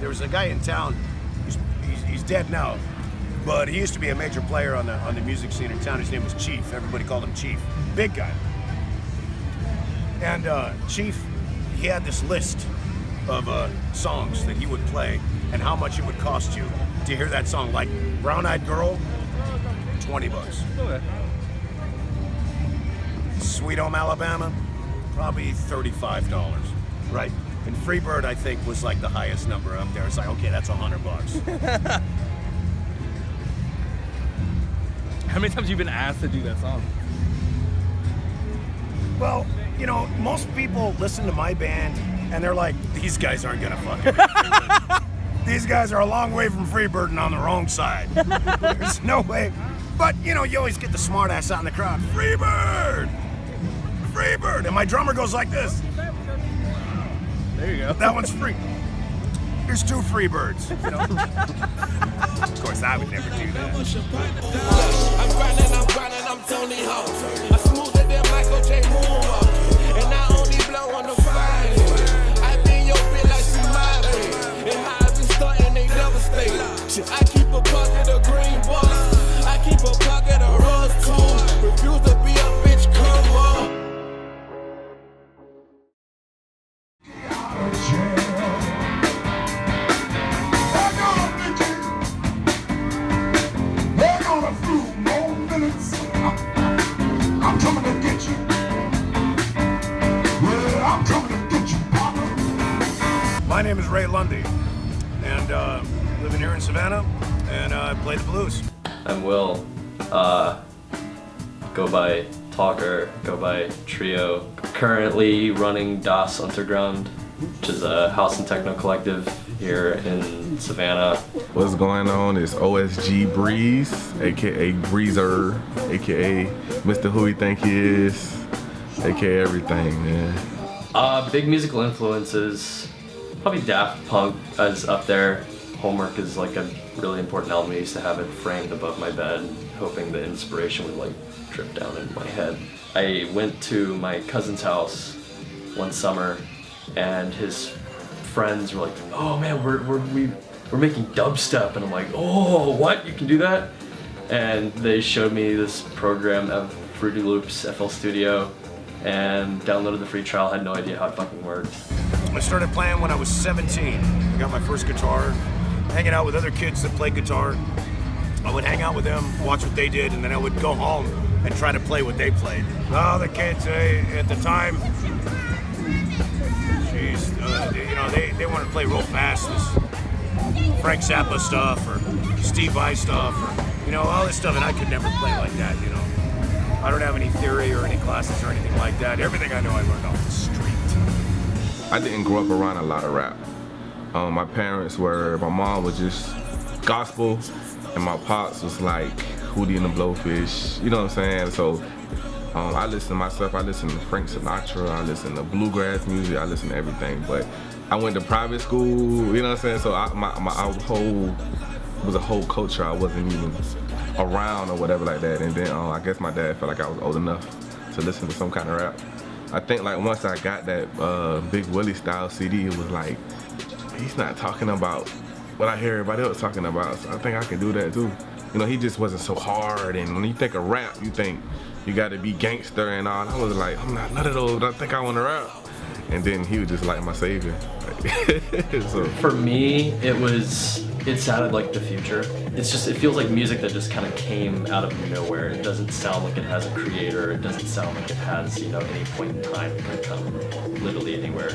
There was a guy in town. He's dead now, but he used to be a major player on the music scene in town. His name was Chief. Everybody called him Chief. Big guy. And Chief, he had this list of songs that he would play and how much it would cost you to hear that song. Like Brown Eyed Girl, $20. Okay. Sweet Home Alabama, probably $35. Right. And Freebird, I think, was like the highest number up there. It's like, okay, that's $100. How many times have you been asked to do that song? Well, you know, most people listen to my band and they're like, these guys aren't gonna fucking These guys are a long way from Freebird and on the wrong side. There's no way. But, you know, you always get the smart ass out in the crowd. Freebird! Freebird! And my drummer goes like this. There you go. That one's free. There's 2 Freebirds, you know? Of course, I would never do that. I'm grinding, I'm Tony Hawk. I'm smoother than Michael J. Moonwalk. And I only blow on the fire. I been your bitch like somebody. And how I been starting, they devastate. I keep a pocket of green bars. I keep a pocket of rose too. Refuse to be a bitch, come on. My name is Ray Lundy, and living here in Savannah, and I play the blues. I'm Will. Go by Talker, go by Trio. Currently running Das Untergrund, which is a house and techno collective here in Savannah. What's going on is OSG Breeze, aka Breezer, aka Mr. Who He Think He Is, aka everything, man. Big musical influences. Probably Daft Punk is up there. Homework is like a really important album. I used to have it framed above my bed, hoping the inspiration would like drip down into my head. I went to my cousin's house one summer, and his friends were like, "Oh man, we're making dubstep," and I'm like, "Oh, what? You can do that?" And they showed me this program of Fruity Loops FL Studio, and downloaded the free trial. Had no idea how it fucking worked. I started playing when I was 17. I got my first guitar, hanging out with other kids that played guitar. I would hang out with them, watch what they did, and then I would go home and try to play what they played. Oh, the kids, at the time, jeez, you know, they wanted to play real fast, this Frank Zappa stuff, or Steve Vai stuff, or, you know, all this stuff, and I could never play like that, you know. I don't have any theory or any classes or anything like that. Everything I know I learned off the street. I didn't grow up around a lot of rap. My mom was just gospel, and my pops was like Hootie and the Blowfish, you know what I'm saying? So I listen to Frank Sinatra, I listen to bluegrass music, I listen to everything. But I went to private school, you know what I'm saying? So it was a whole culture I wasn't even around or whatever like that. And then I guess my dad felt like I was old enough to listen to some kind of rap. I think like once I got that Big Willie style CD, it was like, he's not talking about what I hear everybody else talking about, so I think I can do that too. You know, he just wasn't so hard, and when you think of rap, you think you gotta be gangster and all. And I was like, I'm not none of those, I think I wanna rap. And then he was just like my savior. So. For me, it sounded like the future. It feels like music that just kind of came out of nowhere. It doesn't sound like it has a creator. It doesn't sound like it has, you know, any point in time it can come literally anywhere.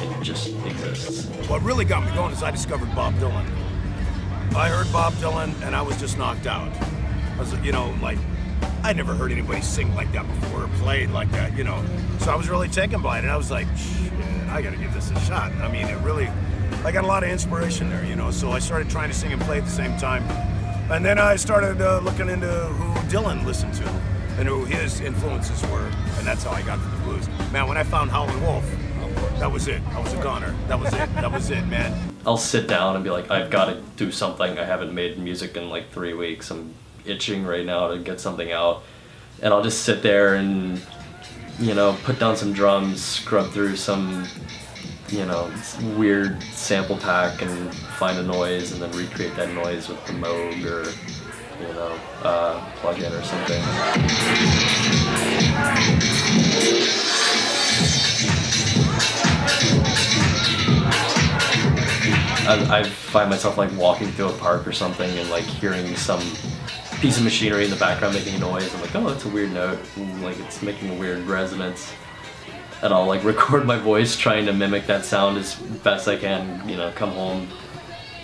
It just exists. What really got me going is I discovered Bob Dylan. I heard Bob Dylan and I was just knocked out. I was, you know, like, I'd never heard anybody sing like that before or played like that, you know. So I was really taken by it, and I was like, shit, I gotta give this a shot. I mean, I got a lot of inspiration there, you know. So I started trying to sing and play at the same time. And then I started looking into who Dylan listened to and who his influences were, and that's how I got to the blues. Man, when I found Howlin' Wolf, that was it. I was a goner. That was it. That was it, man. I'll sit down and be like, I've got to do something. I haven't made music in like 3 weeks. I'm itching right now to get something out. And I'll just sit there and, you know, put down some drums, scrub through some you know, weird sample pack and find a noise and then recreate that noise with the Moog or, you know, plug-in or something. I find myself like walking through a park or something and like hearing some piece of machinery in the background making a noise. I'm like, oh, that's a weird note. And, like, it's making a weird resonance. And I'll like record my voice trying to mimic that sound as best I can, you know, come home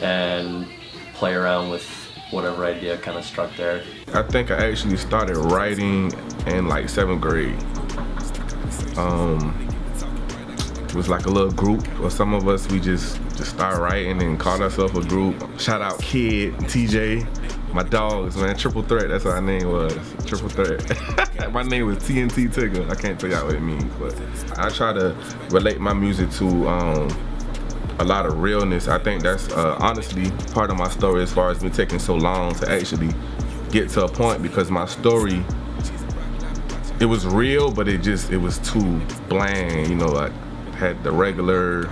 and play around with whatever idea kind of struck there. I think I actually started writing in like 7th grade. It was like a little group, or some of us, we just started writing and called ourselves a group. Shout out Kid, TJ, my dogs, man, Triple Threat, that's what our name was, Triple Threat. My name was TNT Tigger, I can't tell y'all what it means, but I try to relate my music to a lot of realness. I think that's honestly part of my story as far as me taking so long to actually get to a point, because my story, it was real, but it was too bland, you know. I had the regular,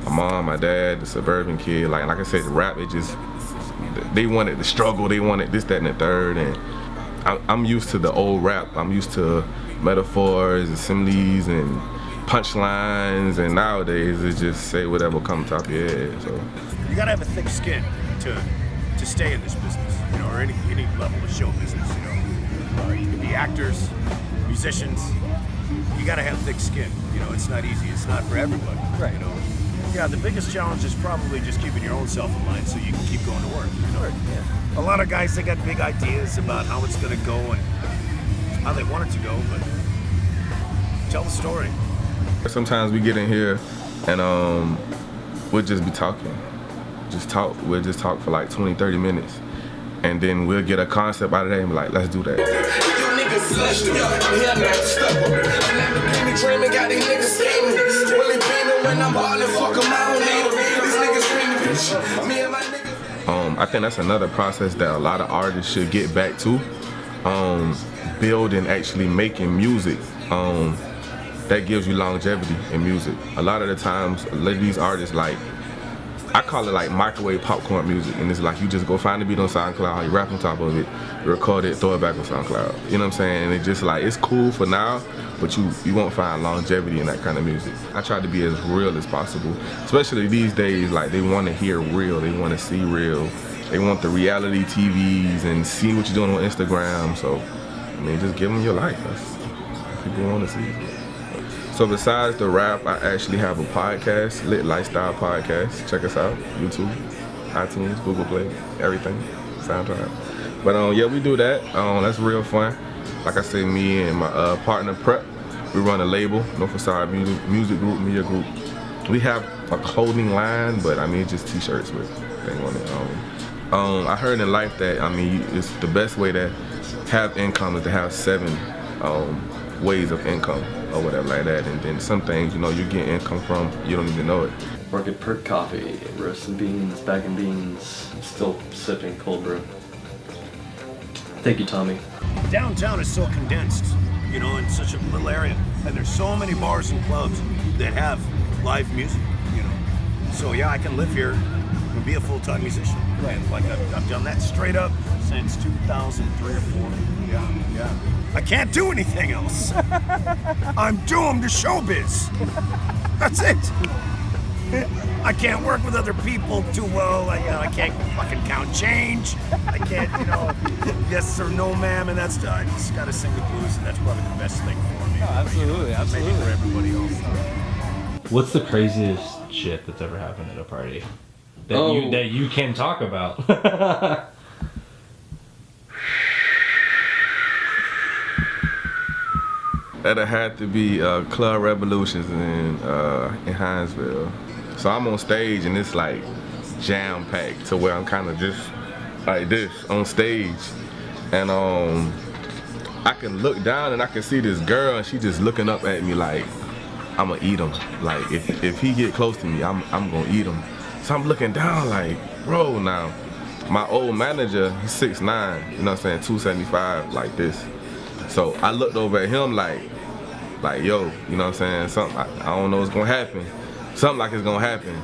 my mom, my dad, the suburban kid, like I said, the rap, it just, they wanted the struggle, they wanted this, that, and the third, and I'm used to the old rap. I'm used to metaphors and similes and punchlines, and nowadays it's just say whatever comes top of your head. So You gotta have a thick skin to stay in this business, you know, or any level of show business, you know. You can be actors, musicians. You gotta have thick skin. You know, it's not easy. It's not for everybody. Right. You know. Yeah, the biggest challenge is probably just keeping your own self in mind so you can keep going to work. You know? Yeah. A lot of guys, they got big ideas about how it's gonna go and how they want it to go, but tell the story. sometimes we get in here and we'll just be talking. We'll just talk for like 20-30 minutes. And then we'll get a concept out of that and be like, let's do that. I think that's another process that a lot of artists should get back to. Building, actually making music. That gives you longevity in music. A lot of the times, a lot of these artists, like, I call it like microwave popcorn music, and it's like you just go find the beat on SoundCloud, you rap on top of it, you record it, throw it back on SoundCloud. You know what I'm saying? And it's just like, it's cool for now, but you won't find longevity in that kind of music. I try to be as real as possible, especially these days. Like, they want to hear real, they want to see real, they want the reality TVs and see what you're doing on Instagram. So, I mean, just give them your life. That's what people want to see. So besides the rap, I actually have a podcast, Lit Lifestyle Podcast. Check us out, YouTube, iTunes, Google Play, everything, SoundCloud. But yeah, we do that. That's real fun. Like I say, me and my partner Prep, we run a label, No Facade Music Group, Media Group. We have a clothing line, but I mean, it's just t-shirts with thing on it. I heard in life that, I mean, it's the best way to have income is to have 7 ways of income or whatever like that, and then some things, you know, you get income from, you don't even know it. Work at Perk Coffee, roasting beans, bagging beans, still sipping cold brew. Thank you, Tommy. Downtown is so condensed, you know, in such a little area, and there's so many bars and clubs that have live music, you know. So yeah, I can live here and be a full-time musician. Right. Like I've done that straight up since 2003 or 4. Yeah. I can't do anything else. I'm doomed to showbiz. That's it. I can't work with other people too well. I can't fucking count change. I can't, you know, yes or no, ma'am, and that's I just gotta sing the blues, and that's probably the best thing for me. Oh, absolutely, absolutely. Maybe for everybody else. What's the craziest shit that's ever happened at a party that you can talk about? That had to be Club Revolutions in Hinesville. So I'm on stage and it's like jam-packed to where I'm kind of just like this on stage. And I can look down and I can see this girl and she just looking up at me like, I'm gonna eat him. Like, if he get close to me, I'm gonna eat him. So I'm looking down like, bro, now, my old manager, he's 6'9", you know what I'm saying, 275, like this. So I looked over at him like, yo, you know what I'm saying, something, I don't know what's gonna happen. something like it's gonna happen.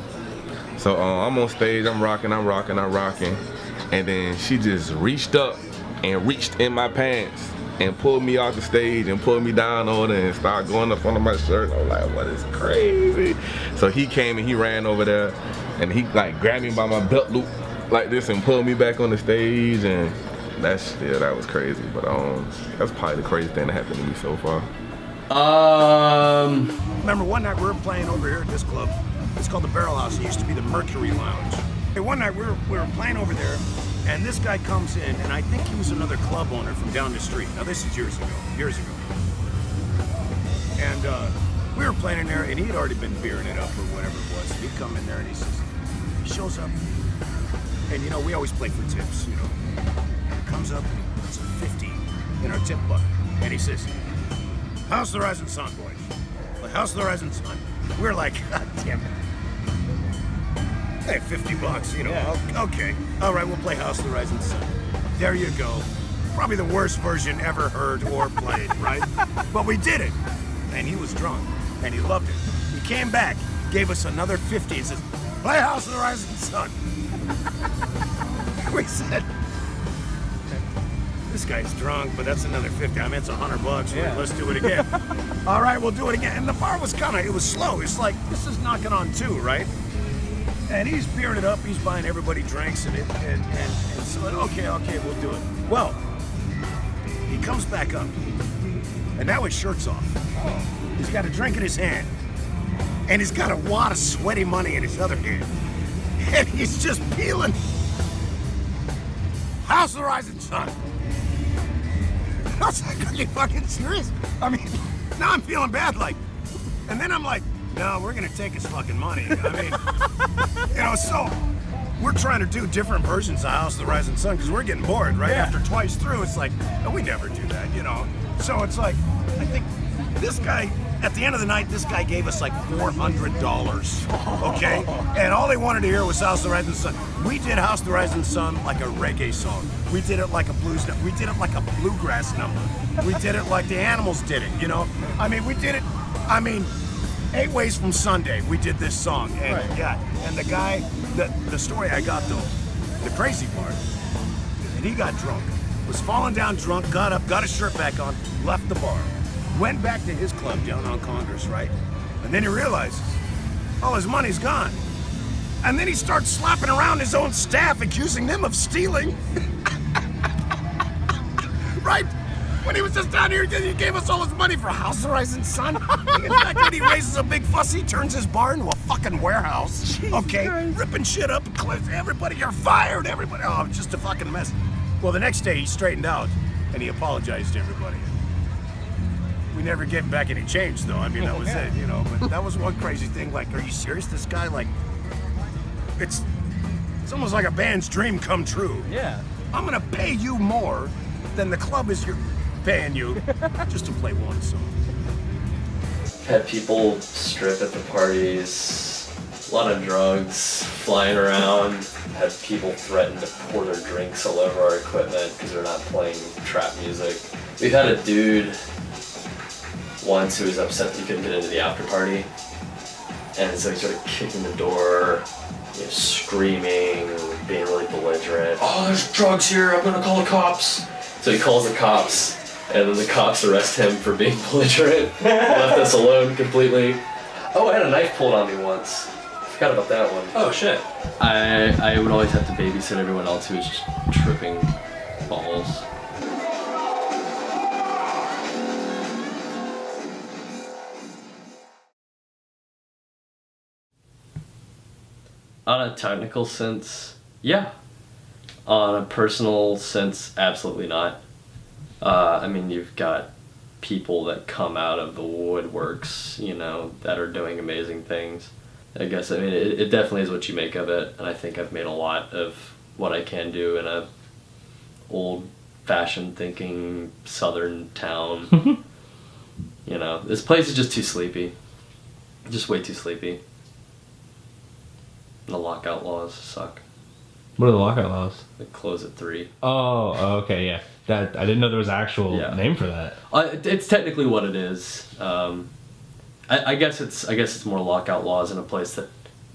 So I'm on stage, I'm rocking, and then she just reached up and reached in my pants and pulled me off the stage and pulled me down on it and started going up under my shirt. I was like, what is crazy? So he came and he ran over there and he like grabbed me by my belt loop like this and pulled me back on the stage, and that was crazy. But that's probably the craziest thing that happened to me so far. Remember one night we were playing over here at this club. It's called the Barrel House. It used to be the Mercury Lounge. And one night we were playing over there, and this guy comes in, and I think he was another club owner from down the street. Now this is years ago. And we were playing in there, and he had already been beering it up or whatever it was. And he'd come in there, and he shows up, and you know, we always play for tips, you know. He comes up, and he puts a 50 in our tip bucket, and he says, "House of the Rising Sun, boys. Like, House of the Rising Sun." We're like, God damn it. Hey, $50, you know, yeah. Okay. All right, we'll play House of the Rising Sun. There you go. Probably the worst version ever heard or played, right? But we did it. And he was drunk, and he loved it. He came back, gave us another 50, and says, "Play House of the Rising Sun." We said, this guy's drunk, but that's another 50. I mean, it's $100. Yeah. Let's do it again. All right, we'll do it again. And the bar was it was slow. It's like, this is knocking on 2, right? And he's beering it up. He's buying everybody drinks and so, okay, we'll do it. Well, he comes back up, and now his shirt's off. He's got a drink in his hand, and he's got a wad of sweaty money in his other hand. And he's just peeling House of the Rising Sun. I was like, are you fucking serious? I mean, now I'm feeling bad, like, and then I'm like, no, we're gonna take his fucking money. I mean, you know, so we're trying to do different versions of House of the Rising Sun because we're getting bored, right? Yeah. After twice through, it's like, no, we never do that, you know? So it's like, I think this guy, at the end of the night, this guy gave us like $400, okay? And all they wanted to hear was House of the Rising Sun. We did House of the Rising Sun like a reggae song. We did it like a blues number. We did it like a bluegrass number. We did it like the Animals did it, you know? I mean, we did it, 8 Ways from Sunday, we did this song. And right. Yeah, and the guy, the story I got though, the crazy part, and he got drunk, was falling down drunk, got up, got his shirt back on, left the bar, went back to his club down on Congress, right? And then he realizes, oh, his money's gone. And then he starts slapping around his own staff, accusing them of stealing. Right? When he was just down here, he gave us all his money for House of the Rising Sun. In fact, when he raises a big fuss, he turns his bar into a fucking warehouse. Jesus okay? Christ. Ripping shit up, everybody, you're fired, everybody. Oh, it's just a fucking mess. Well, the next day, he straightened out, and he apologized to everybody. We never gave him back any change, though. I mean, that was it, you know. But that was one crazy thing. Like, are you serious? This guy, like, it's almost like a band's dream come true. Yeah. I'm gonna pay you more than the club is paying you just to play one song. Had people strip at the parties, a lot of drugs flying around, had people threaten to pour their drinks all over our equipment because they're not playing trap music. We've had a dude once who was upset that he couldn't get into the after party, and so he started kicking the door, you know, screaming, being really belligerent. Oh, there's drugs here, I'm gonna call the cops. So he calls the cops, and then the cops arrest him for being belligerent. Left us alone completely. Oh, I had a knife pulled on me once. Forgot about that one. Oh shit. I would always have to babysit everyone else who was just tripping balls. On a technical sense, yeah. On a personal sense, absolutely not. I mean, you've got people that come out of the woodworks, you know, that are doing amazing things. I guess, I mean, it definitely is what you make of it, and I think I've made a lot of what I can do in a old-fashioned thinking southern town. You know, this place is just too sleepy. Just way too sleepy. The lockout laws suck. What are the lockout laws? They close at 3. Oh, okay, yeah. That I didn't know there was an actual name for that. It's technically what it is. I guess it's more lockout laws in a place that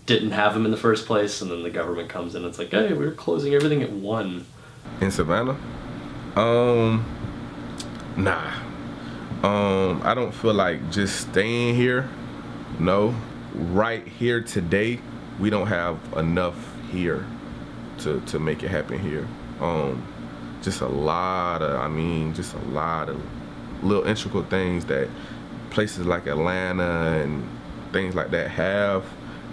didn't have them in the first place, and then the government comes in and it's like, hey, we're closing everything at 1. In Savannah? Nah. I don't feel like just staying here. No. Right here today, we don't have enough here to make it happen here. Just a lot of little integral things that places like Atlanta and things like that have.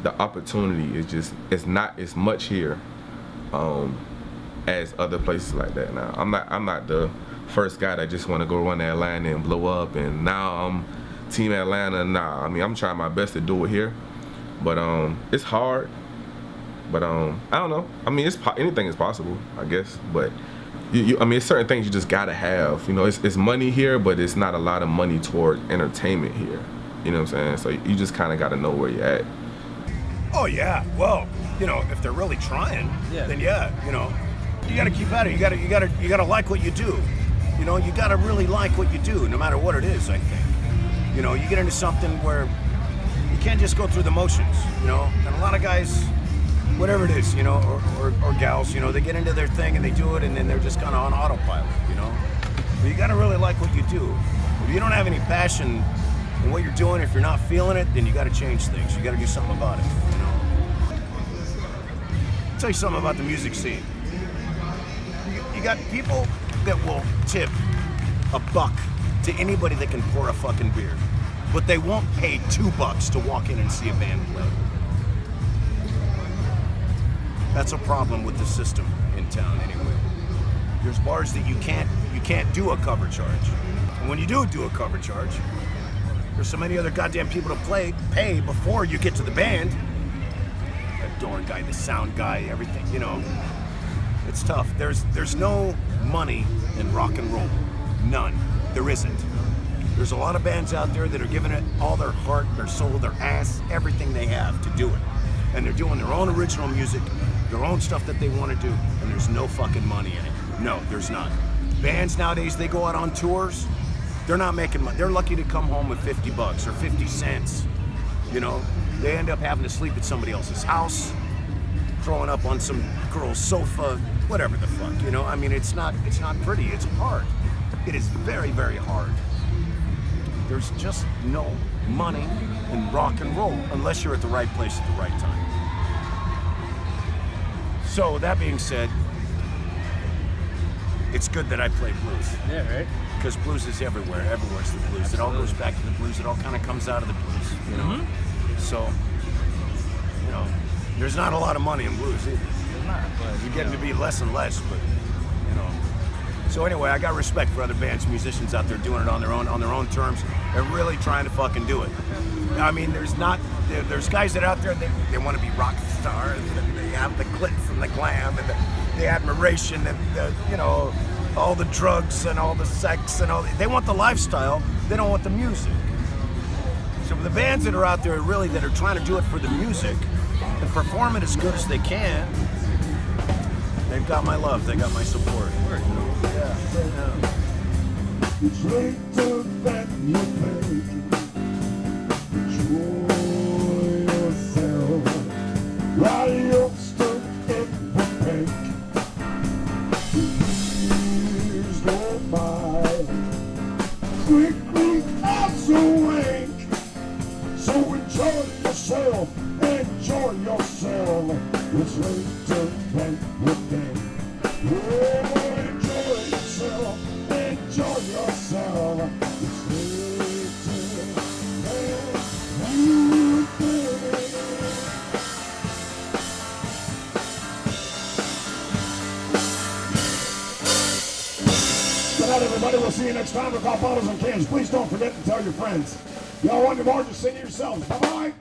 The opportunity it's not as much here as other places like that. Now I'm not the first guy that just want to go run to Atlanta and blow up, and now I'm Team Atlanta. Nah, I mean, I'm trying my best to do it here, but it's hard. But I don't know. I mean, anything is possible, I guess. But I mean, it's certain things you just gotta have. You know, it's money here, but it's not a lot of money toward entertainment here. You know what I'm saying? So you just kind of gotta know where you're at. Oh yeah. Well, you know, if they're really trying, then yeah, you know, you gotta keep at it. You gotta like what you do. You know, you gotta really like what you do, no matter what it is. I think. You know, you get into something where you can't just go through the motions. You know, and a lot of guys, whatever it is, you know, or gals, you know, they get into their thing and they do it, and then they're just kind of on autopilot. You know, but you gotta really like what you do. If you don't have any passion in what you're doing, if you're not feeling it, then you gotta change things. You gotta do something about it. You know. I'll tell you something about the music scene. You got people that will tip $1 to anybody that can pour a fucking beer, but they won't pay $2 to walk in and see a band play. That's a problem with the system in town anyway. There's bars that you can't do a cover charge. And when you do a cover charge, there's so many other goddamn people to pay before you get to the band. The door guy, the sound guy, everything, you know. It's tough. There's no money in rock and roll. None. There isn't. There's a lot of bands out there that are giving it all their heart, their soul, their ass, everything they have to do it. And they're doing their own original music, their own stuff that they want to do, and there's no fucking money in it. No, there's not. Bands nowadays, they go out on tours, they're not making money. They're lucky to come home with $50 or 50 cents. You know, they end up having to sleep at somebody else's house, throwing up on some girl's sofa, whatever the fuck, you know? I mean, it's not pretty, it's hard. It is very, very hard. There's just no money in rock and roll unless you're at the right place at the right time. So that being said, it's good that I play blues. Yeah, right? Because blues is everywhere. Everywhere's the blues. Absolutely. It all goes back to the blues. It all kind of comes out of the blues, you know? Mm-hmm. So, you know, there's not a lot of money in blues either. There's not, but you're getting to be less and less, but, you know. So anyway, I got respect for other bands, musicians out there doing it on their own terms. They're really trying to fucking do it. I mean, there's guys that out there, they want to be rock stars, and they have the glitz and the glam and the admiration and the, you know, all the drugs and all the sex and all. They want the lifestyle. They don't want the music. So the bands that are out there really that are trying to do it for the music and perform it as good as they can, they've got my love. They got my support. Yeah. It's later that you make. Enjoy yourself while you're stuck in the bank. Years go by quickly as a wink. So enjoy yourself, enjoy yourself. It's later than you think. Oh, enjoy yourself, enjoy yourself. It's later than you think. Good night, everybody. We'll see you next time. We'll call bottles and cans. Please don't forget to tell your friends. Y'all want your more, just sing it yourselves. Bye-bye.